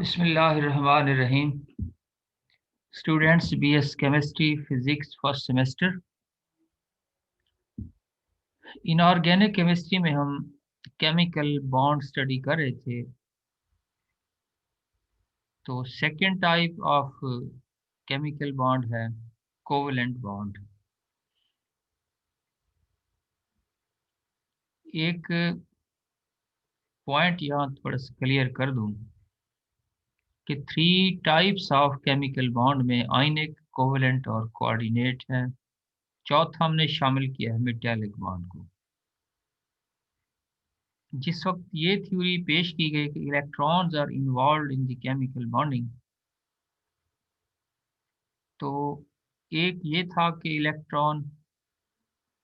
बिस्मिल्लाहिर्रहमानिर्रहीम। Students BS chemistry physics first semester. Inorganic chemistry में हम केमिकल बॉन्ड स्टडी कर रहे थे। तो second type of chemical bond है कोवेलेंट बॉन्ड। एक पॉइंट यहाँ थोड़ा सा क्लियर कर दूं कि three types of chemical bond में आयनिक, कोवेलेंट और कोऑर्डिनेट है। चौथा हमने शामिल किया है मेटालिक बॉन्ड को। जिस वक्त ये थ्योरी पेश की गई कि electrons are involve in the chemical bonding, तो एक ये था कि इलेक्ट्रॉन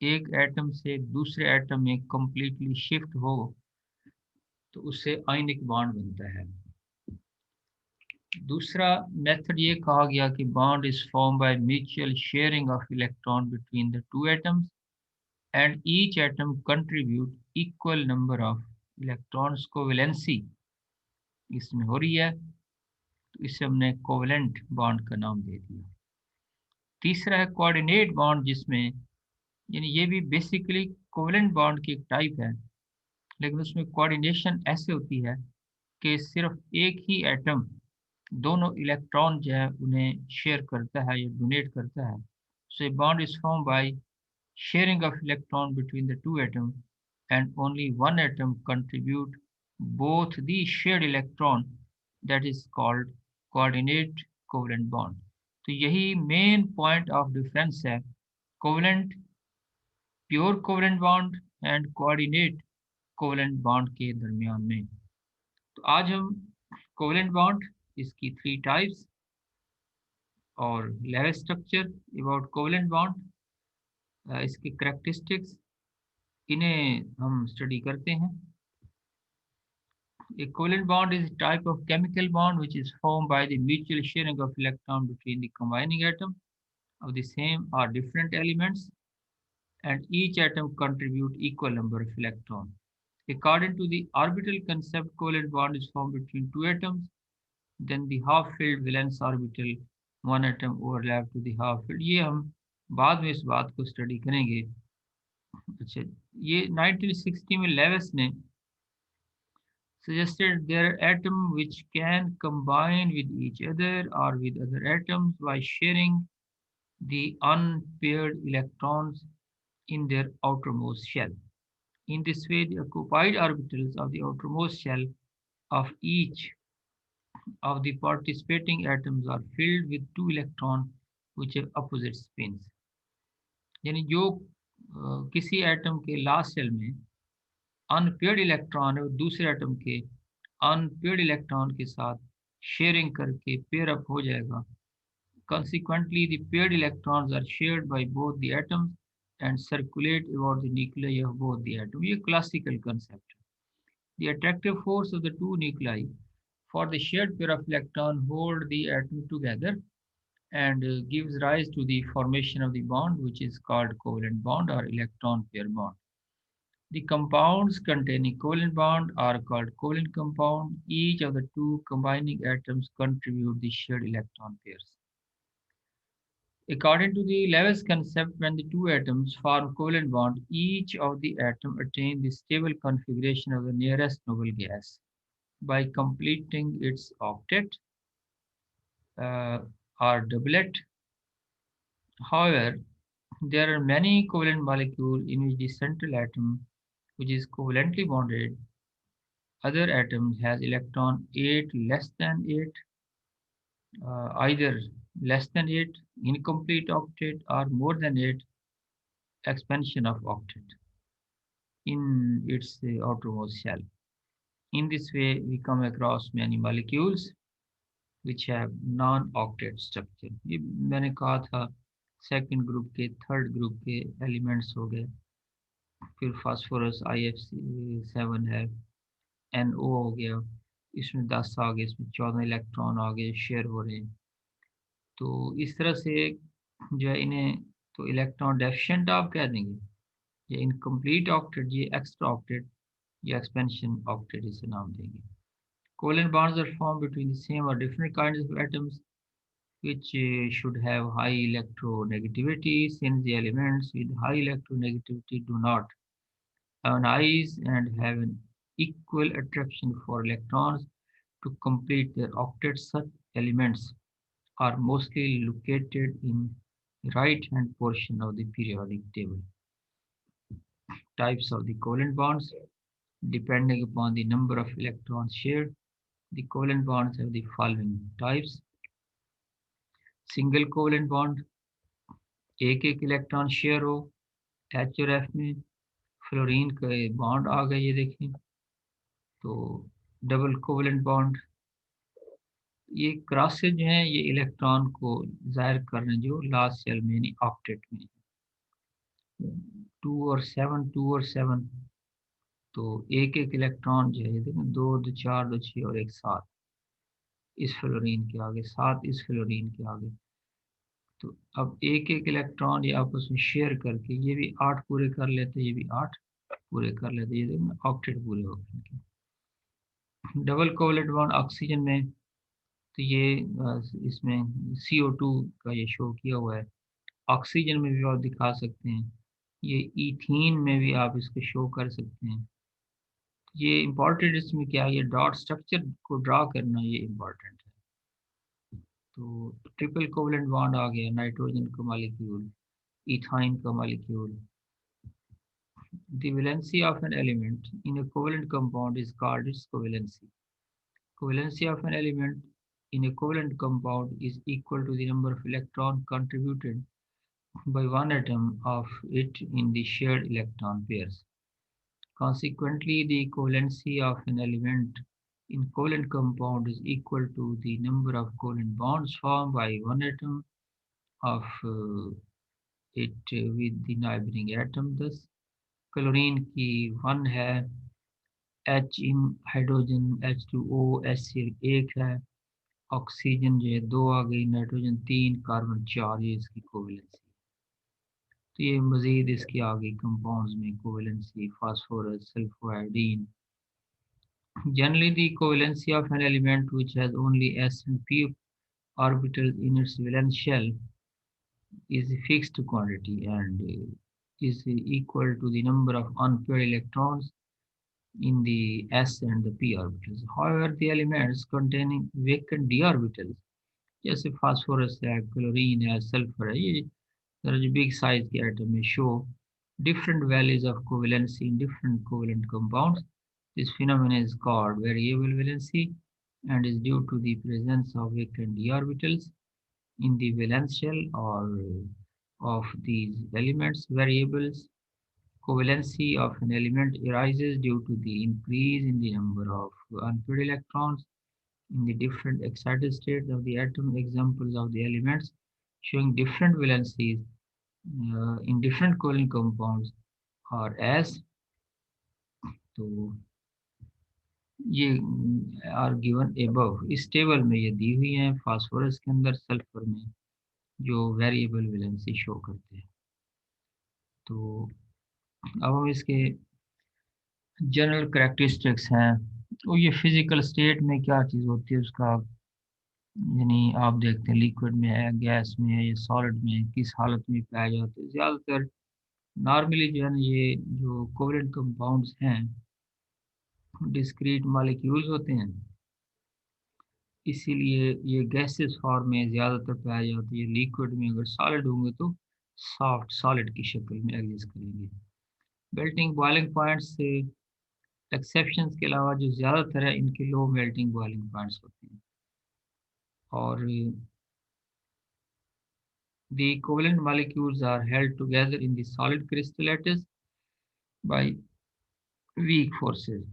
एक एटम से दूसरे एटम में कंप्लीटली शिफ्ट हो तो उससे आयनिक बॉन्ड बनता है। दूसरा मेथड ये कहा गया कि bond is form by mutual sharing of electron between the two atoms and each atom contribute equal number of electrons. को वैलेंसी इसमें हो रही है तो इसे हमने कोवेलेंट बॉन्ड का नाम दे दिया। तीसरा है कोऑर्डिनेट बॉन्ड, जिसमें यानी ये भी बेसिकली कोवेलेंट बॉन्ड की एक टाइप है, लेकिन उसमें कोऑर्डिनेशन ऐसे होती है कि सिर्फ एक ही एटम दोनों इलेक्ट्रॉन जो है उन्हें शेयर करता है या डोनेट करता है। So a bond is form by sharing of electron between the two atom and only one atom contribute both the shared electron, that is called coordinate covalent bond. तो यही मेन पॉइंट ऑफ डिफरेंस है covalent, pure covalent bond and coordinate covalent bond के दरमियान में। तो आज हम covalent bond, इसकी थ्री टाइप्स और level structure about covalent bond, इसकी करेक्टरिस्टिक्स, इन्हें हम स्टडी करते हैं। A covalent bond is a type of chemical bond which is formed by the mutual sharing of electron between the combining atom of the same or different elements, and each atom contribute equal number of electrons. According to the orbital concept, covalent bond is formed between two atoms, then the half-filled valence orbital, one atom overlap to the half-filled। ये हम बाद में इस बात को study करेंगे। अच्छा, ये 1960 में लेविस ने suggested there are atoms which can combine with each other or with other atoms by sharing the unpaired electrons in their outermost shell. In this way, the occupied orbitals of the outermost shell of each of the participating atoms are filled with two electrons which have opposite spins। यानी जो किसी atom के last shell में unpaired electron है वो दूसरे atom के unpaired electron के साथ शेयरिंग करके पेयर अप हो जाएगा। Consequently, the paired electrons are shared by both the atoms and circulate about the nuclei of both the atoms। ये classical concept। The attractive force of the two nuclei for the shared pair of electrons hold the atom together and gives rise to the formation of the bond, which is called covalent bond or electron pair bond। The compounds containing covalent bond are called covalent compound. Each of the two combining atoms contribute the shared electron pairs। According to the Lewis concept, when the two atoms form covalent bond, each of the atom attain the stable configuration of the nearest noble gas by completing its octet uh, or doublet। However, there are many covalent molecules in which the central atom, which is covalently bonded other atoms, has electron 8 less than 8, either less than 8 incomplete octet or more than 8 expansion of octet in its outermost shell। In this way, we come across many molecules which have non-octet structure। ये मैंने कहा था second group के, third group के elements हो गए। फिर phosphorus IF7 है, NO हो गया, इसमें 10 आ गए, इसमें 14 इलेक्ट्रॉन आ गए, शेयर हो रहे हैं। तो इस तरह से जो है इन्हें तो इलेक्ट्रॉन डेफिशिएंट आप कह देंगे, ये इनकम्प्लीट ऑक्टेट, ये एक्स्ट्रा ऑक्टेट या एक्सपेंशन ऑक्टेट इसे नाम देंगे। Covalent bonds are formed between the same or different kinds of atoms which should have high electronegativity, since the elements with high electronegativity do not ionize and have an equal attraction for electrons to complete their octet. Such elements are mostly located in the right-hand portion of the periodic table. Types of the covalent bonds. Depending upon the number of electrons shared, the covalent bonds have the following types. Single covalent bond, एक एक electron share हो H और F में, fluorine के bond आ गए ये देखें। तो डबल कोवलेंट बॉन्ड, ये क्रॉसेज जो हैं ये इलेक्ट्रॉन को जाहिर कर रहे हैं जो लास्ट सेल में यानी ऑक्टेट में, 2 और 7 तो एक एक इलेक्ट्रॉन जो है देखें, 2 2 4 2 6 और एक 7 इस फ्लोरीन के आगे, 7 इस फ्लोरीन के आगे। तो अब एक एक इलेक्ट्रॉन ये आपस में शेयर करके ये भी 8 पूरे कर लेते, ये भी 8 पूरे कर लेते, ये देखो ऑक्टेट पूरे हो गए इनके। डबल कोवलेंट बॉन्ड ऑक्सीजन में, तो ये इसमें CO2 का ये शो किया हुआ है। ऑक्सीजन में भी आप दिखा सकते हैं, ये ईथीन में भी आप इसको शो कर सकते हैं। ये इम्पॉर्टेंट इसमें क्या है, ये डॉट स्ट्रक्चर को ड्रा करना ये इम्पॉर्टेंट है। तो ट्रिपल कोवलेंट बॉन्ड आ गया, नाइट्रोजन का मॉलिक्यूल, इथाइन का molecule. The valency of an element in a covalent compound is called its covalency. Covalency of an element in a covalent compound is equal to the number of electrons contributed by one atom of it in the shared electron pairs. Consequently, the covalency of an element in covalent compound is equal to the number of covalent bonds formed by one atom of it with the neighboring atom. Thus, chlorine की 1 है, H इन hydrogen H2O H एक है, oxygen जो है 2 आ गई, nitrogen 3, carbon 4, ये इसकी covalency. तो ये मजीद इसकी आ गई कंपाउंड्स में covalency, phosphorus, sulphur iodine. Generally, the covalency of an element which has only S and P orbitals in its valence shell is a fixed quantity and is equal to the number of unpaired electrons in the s and the p orbitals. However, the elements containing vacant d orbitals जैसे phosphorus है, chlorine है, sulphur है, ये तरह जो big size के atom में show different values of covalency in different covalent compounds. This phenomenon is called variable valency and is due to the presence of vacant d orbitals in the valence shell or of these elements. Variables covalency of an element arises due to the increase in the number of unpaired electrons in the different excited states of the atom. Examples of the elements showing different valencies in different covalent compounds are as, तो ये are given above, इस table में ये दी हुई हैं, phosphorus के अंदर, sulphur में, जो वेरिएबल वैलेंसी शो करते हैं। तो अब हम इसके जनरल करेक्टरिस्टिक्स हैं, तो ये फिजिकल स्टेट में क्या चीज़ होती है उसका, यानी आप देखते हैं लिक्विड में है, गैस में है, या सॉलिड में, किस हालत में पाया जाता है। ज़्यादातर नॉर्मली जो है ना, ये जो कोवलेंट कंपाउंड्स हैं डिस्क्रीट मॉलिक्यूल्स होते हैं, इसीलिए ये गैसेस फॉर्म में ज़्यादातर पाया जाता है। लिक्विड में अगर सॉलिड होंगे तो सॉफ्ट सॉलिड की शक्ल में एग्जिस्ट करेंगे। मेल्टिंग बॉइलिंग पॉइंट्स से एक्सेप्शंस के अलावा जो ज़्यादातर है इनके लो मेल्टिंग बॉइलिंग पॉइंट्स होते हैं। और the covalent molecules are held together in the solid crystal lattice by weak forces.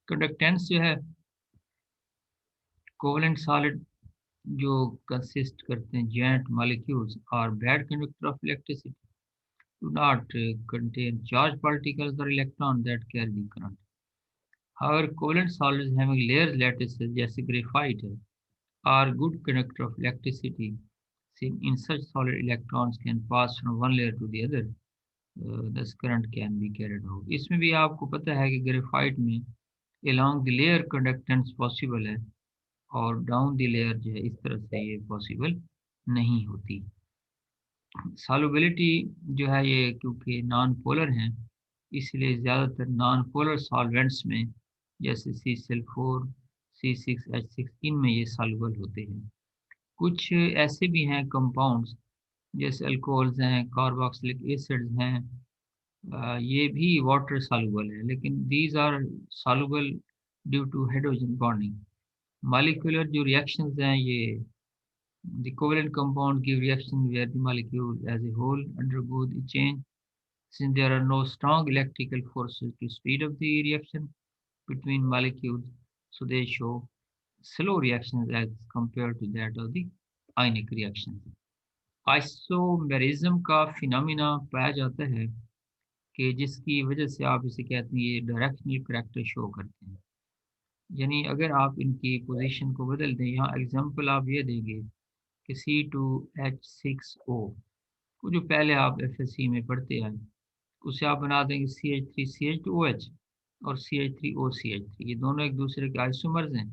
Conductance जो है कोवलेंट सॉलिड जो कंसिस्ट करते हैं joint molecules are bad conductor of electricity, do not contain charged particles or electrons that carry the current. However, covalent solids having layers lattices जैसे graphite है are good conductor of electricity, since in such solid electrons can pass from one layer to the other, thus current can be carried out. इसमें भी आपको पता है कि graphite में along the layer conductance possible है, और डाउन द लेयर जो है इस तरह से ये पॉसिबल नहीं होती। सॉल्युबिलिटी जो है ये क्योंकि नॉन पोलर हैं, इसलिए ज़्यादातर नॉन पोलर सॉल्वेंट्स में जैसे CCl4, C6H6 इनमें ये सॉल्युबल होते हैं। कुछ ऐसे भी हैं कंपाउंड्स जैसे अल्कोहल्स हैं, कार्बोक्सिलिक एसिड्स हैं, ये भी वाटर सॉल्युबल है, लेकिन these are soluble due to hydrogen bonding. Molecular जो रिएक्शंस हैं ये the covalent compound give reaction where the molecule as a whole undergo the change. Since there are no strong electrical forces to speed up the reaction between molecules, so they show slow reactions as compared to that of the ionic reactions. Isomerism का phenomena पाया जाता है कि जिसकी वजह से आप इसे कहते हैं ये डायरेक्शनल करैक्टर शो करते हैं। यानी अगर आप इनकी पोजीशन को बदल दें, यहाँ एग्जांपल आप ये देंगे कि C2H6O को जो पहले आप FSC में पढ़ते आए, उसे आप बना देंगे CH3CH2OH और CH3OCH3। ये दोनों एक दूसरे के आइसोमर्स हैं।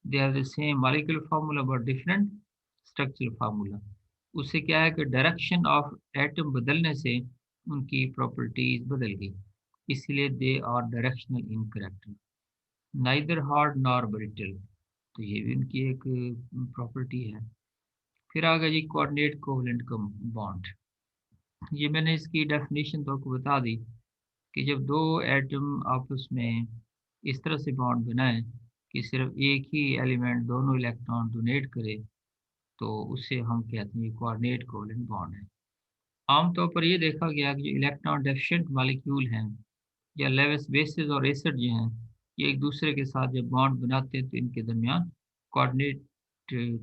They are the same molecular formula but different structural formula. उससे क्या है कि डायरेक्शन ऑफ एटम बदलने से उनकी प्रॉपर्टीज बदल गई, इसलिए they are directional incorrect, neither hard nor brittle. तो ये भी उनकी एक प्रॉपर्टी है। फिर आ गया जी कोऑर्डिनेट कोवलेंट बॉन्ड। ये मैंने इसकी डेफिनेशन तो आपको बता दी कि जब दो एटम आपस में इस तरह से बॉन्ड बनाए कि सिर्फ एक ही एलिमेंट दोनों इलेक्ट्रॉन डोनेट करे, तो उसे हम कहते हैं कोऑर्डिनेट कोवलेंट बॉन्ड है। आमतौर पर ये देखा गया कि जो इलेक्ट्रॉन डेफिशिएंट मॉलिक्यूल हैं या लेवस बेसिस और एसिड जो हैं, ये एक दूसरे के साथ जब बॉन्ड बनाते हैं तो इनके दरमियान कोऑर्डिनेट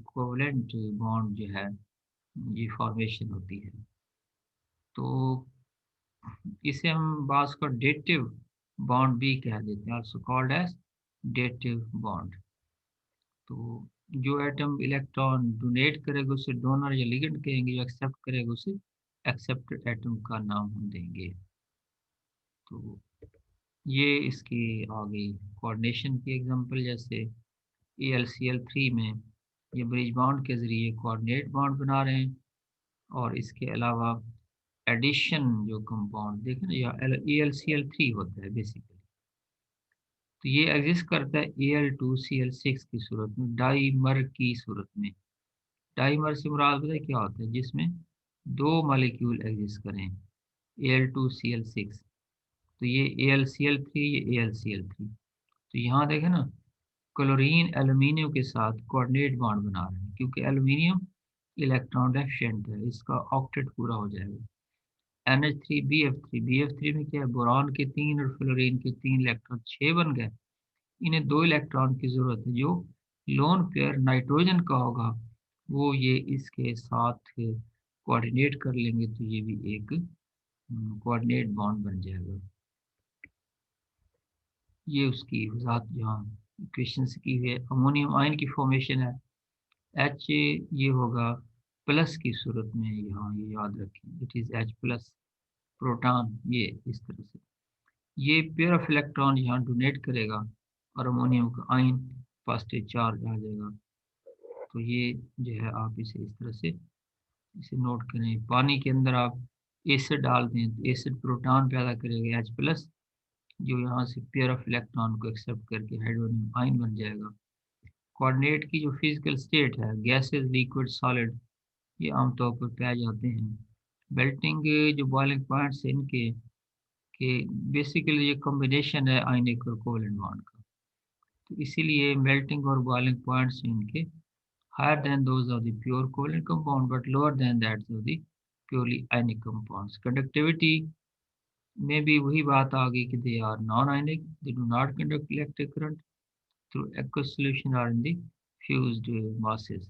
कोवलेंट बॉन्ड जो है ये फॉर्मेशन होती है। तो इसे हम बास को डेटिव बॉन्ड भी कह देते हैं, also called as dative bond. तो जो एटम इलेक्ट्रॉन डोनेट करेगा उसे डोनर या लिगेंड कहेंगे, जो एक्सेप्ट करेगा उसे एक्सेप्टेड एटम का नाम हम देंगे। तो ये इसकी आ गई कोऑर्डिनेशन की एग्जांपल, जैसे AlCl3 में ये ब्रिज बॉन्ड के जरिए कोऑर्डिनेट बॉन्ड बना रहे हैं। और इसके अलावा एडिशन जो कंपाउंड देखें ना, या AlCl3 होता है बेसिकली, तो ये एग्जिस्ट करता है Al2Cl6 की सूरत में, डाइमर की सूरत में। डाइमर से मुराद पता है क्या होता है? जिसमें दो मॉलिक्यूल एग्जिस्ट करें, Al2Cl6। तो ये AlCl3, ये AlCl3। तो यहाँ देखें ना, क्लोरीन एल्यूमिनियम के साथ कोऑर्डिनेट बॉन्ड बना रहे हैं, क्योंकि एल्यूमिनियम इलेक्ट्रॉन डेफिशिएंट है, इसका ऑक्टेट पूरा हो जाएगा। NH3BF3 में क्या है, बोरॉन के 3 और फ्लोरीन के 3 इलेक्ट्रॉन 6 बन गए। इन्हें 2 इलेक्ट्रॉन की जरूरत है। जो लोन पेयर नाइट्रोजन का होगा वो ये इसके साथ कोऑर्डिनेट कर लेंगे, तो ये भी एक कोऑर्डिनेट बॉन्ड बन जाएगा। ये उसकी वजाहत यहाँ इक्वेशन से की हुई है। अमोनियम आयन की फॉर्मेशन है, H ये होगा प्लस की सूरत में, यहाँ ये याद रखें, it is H plus. Proton ये इस तरह से, ये पेयर ऑफ इलेक्ट्रॉन यहाँ डोनेट करेगा और अमोनियम का आयन पॉजिटिव चार्ज आ जाएगा। तो ये जो है आप इसे इस तरह से इसे नोट करें। पानी के अंदर आप एसिड डाल दें तो एसिड प्रोटॉन पैदा करेगा H प्लस, जो यहाँ से पेयर ऑफ इलेक्ट्रॉन को एक्सेप्ट करके हाइड्रोनियम आयन बन जाएगा। कोऑर्डिनेट की जो फिजिकल स्टेट है, गैसेस, लिक्विड, सॉलिड, ये आमतौर पर पाए जाते हैं। मेल्टिंग जो बॉइलिंग पॉइंट्स हैं इनके कि बेसिकली ये कॉम्बिनेशन है आयनिक और कोवलेंट बॉन्ड का, तो इसीलिए मेल्टिंग और बॉइलिंग पॉइंट्स इनके higher than those of the pure covalent compound but lower than that's of the purely ionic compounds. Conductivity में भी वही बात आ गई कि they are non ionic, they do not conduct electric current through aqueous solution or in the fused masses.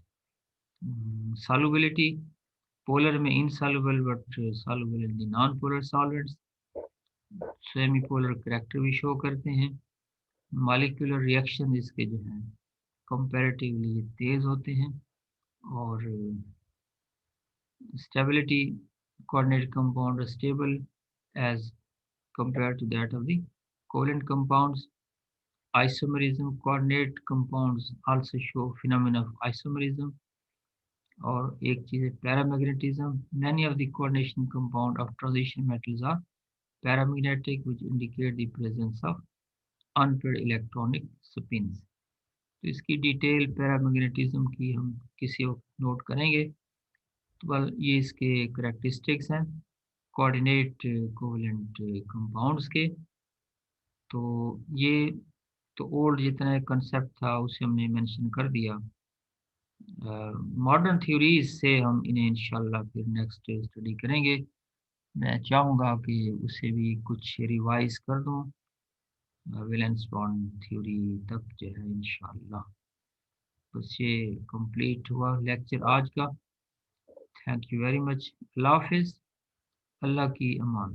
Solubility, polar में insoluble but soluble in the non-polar solvents. Semi-polar character भी show करते हैं। Molecular reaction इसके जो हैं comparatively तेज होते हैं। और stability, coordinate compound are stable as compared to that of the covalent compounds. Isomerism, coordinate compounds also show phenomena of isomerism. और एक चीज़ है paramagnetism. Many of the coordination compound of transition metals are paramagnetic, which indicate the presence of unpaired electronic spins. तो इसकी detail paramagnetism की हम किसी वक्त note करेंगे। तो बल ये इसके करेक्टरिस्टिक्स हैं कोऑर्डिनेट कोवेलेंट कंपाउंड्स के। तो ये तो ओल्ड जितना कंसेप्ट था उसे हमने मेंशन कर दिया। मॉडर्न थ्योरीज से हम इन्हें इंशाल्लाह फिर नेक्स्ट स्टडी करेंगे। मैं चाहूँगा कि उसे भी कुछ रिवाइज कर दूँ वैलेंस बॉन्ड थ्योरी तक जो है इंशाल्लाह। बस ये कंप्लीट हुआ लेक्चर आज का। Thank you very much. Allah हाफिज़। अल्लाह की अमान।